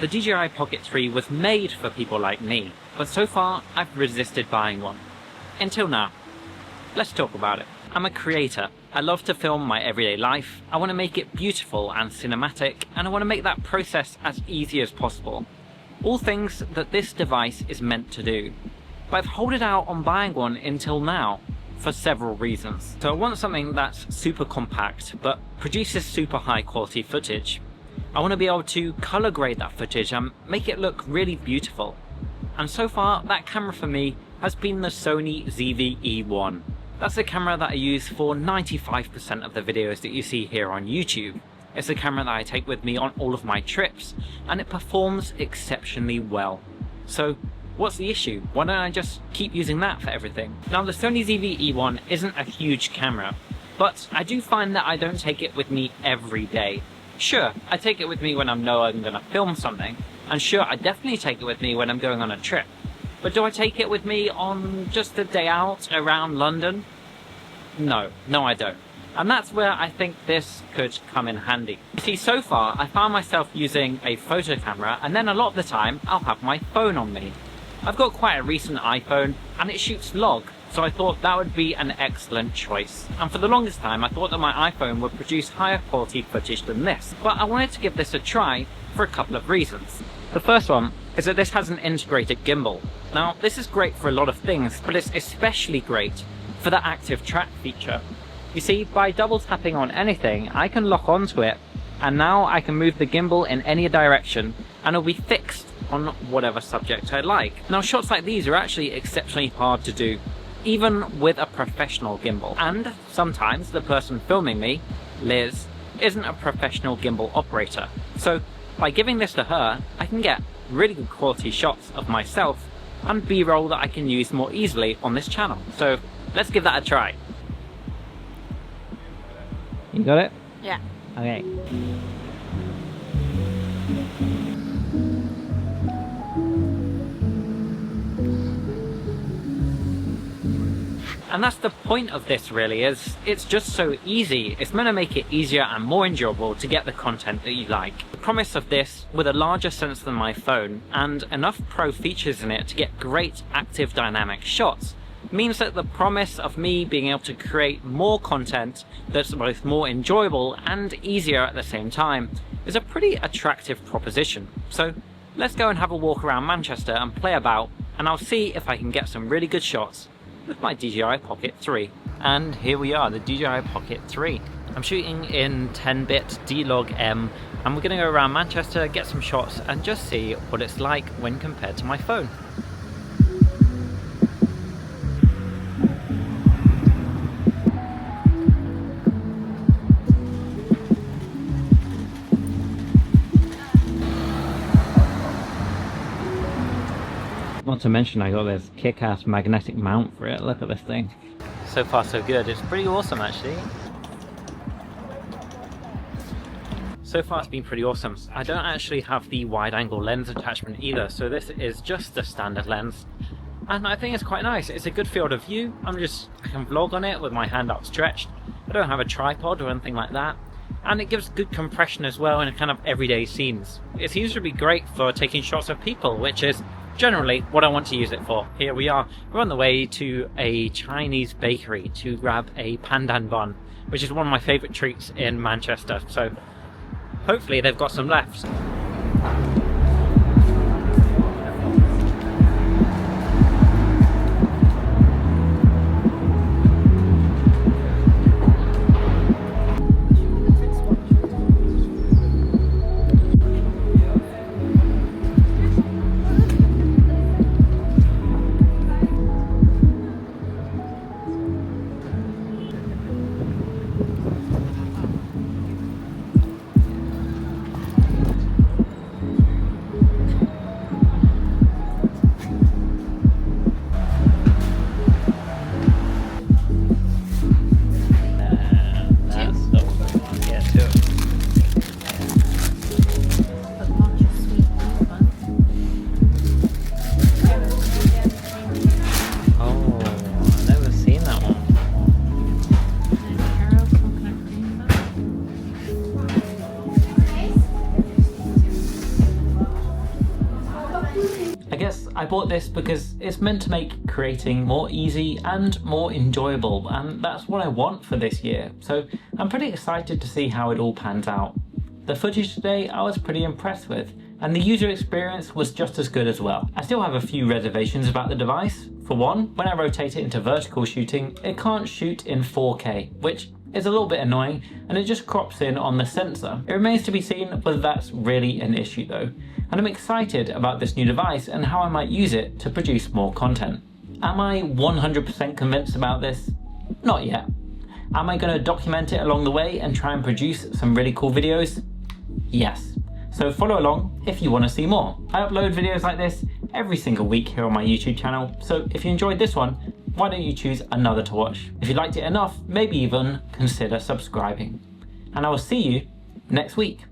The DJI Pocket 3 was made for people like me, but so far I've resisted buying one. Until now. Let's talk about it. I'm a creator. I love to film my everyday life. I want to make it beautiful and cinematic, and I want to make that process as easy as possible. All things that this device is meant to do. But I've held out on buying one until now, for several reasons. So I want something that's super compact, but produces super high quality footage. I want to be able to color grade that footage and make it look really beautiful. And so far, that camera for me has been the Sony ZV-E1. That's the camera that I use for 95% of the videos that you see here on YouTube. It's the camera that I take with me on all of my trips, and it performs exceptionally well. So what's the issue? Why don't I just keep using that for everything? Now, the Sony ZV-E1 isn't a huge camera, but I do find that I don't take it with me every day. Sure, I take it with me when I know I'm going to film something, and sure, I definitely take it with me when I'm going on a trip. But do I take it with me on just a day out around London? No, I don't. And that's where I think this could come in handy. You see, so far, I found myself using a photo camera, and then a lot of the time, I'll have my phone on me. I've got quite a recent iPhone, and it shoots log, so I thought that would be an excellent choice. And for the longest time, I thought that my iPhone would produce higher quality footage than this. But I wanted to give this a try for a couple of reasons. The first one is that this has an integrated gimbal. Now, this is great for a lot of things, but it's especially great for the active track feature. You see, by double tapping on anything, I can lock onto it, and now I can move the gimbal in any direction, and it'll be fixed on whatever subject I like. Now, shots like these are actually exceptionally hard to do, even with a professional gimbal. And sometimes the person filming me, Liz, isn't a professional gimbal operator. So by giving this to her, I can get really good quality shots of myself and B-roll that I can use more easily on this channel. So let's give that a try. You got it? Yeah. Okay. And that's the point of this, really, is it's just so easy. It's meant to make it easier and more enjoyable to get the content that you like. The promise of this, with a larger sensor than my phone and enough pro features in it to get great active dynamic shots, means that the promise of me being able to create more content that's both more enjoyable and easier at the same time is a pretty attractive proposition. So let's go and have a walk around Manchester and play about, and I'll see if I can get some really good shots with my DJI Pocket 3. And here we are, the DJI Pocket 3. I'm shooting in 10-bit D-Log-M, and we're going to go around Manchester, get some shots, and just see what it's like when compared to my phone. Not to mention I got this kick-ass magnetic mount for it. Look at this thing. So far so good. It's pretty awesome actually. So far it's been pretty awesome. I don't actually have the wide-angle lens attachment either, so this is just the standard lens. And I think it's quite nice. It's a good field of view. I can vlog on it with my hand outstretched. I don't have a tripod or anything like that. And it gives good compression as well in kind of everyday scenes. It seems to be great for taking shots of people, which is generally what I want to use it for. Here we are. We're on the way to a Chinese bakery to grab a pandan bun, which is one of my favourite treats in Manchester. So hopefully they've got some left. I guess I bought this because it's meant to make creating more easy and more enjoyable, and that's what I want for this year, so I'm pretty excited to see how it all pans out. The footage today I was pretty impressed with, and the user experience was just as good as well. I still have a few reservations about the device. For one, when I rotate it into vertical shooting, it can't shoot in 4K, which is a little bit annoying, and it just crops in on the sensor. It remains to be seen whether that's really an issue though, and I'm excited about this new device and how I might use it to produce more content. Am I 100% convinced about this? Not yet. Am I going to document it along the way and try and produce some really cool videos? Yes. So follow along if you want to see more. I upload videos like this every single week here on my YouTube channel, so if you enjoyed this one, why don't you choose another to watch? If you liked it enough, maybe even consider subscribing. And I will see you next week.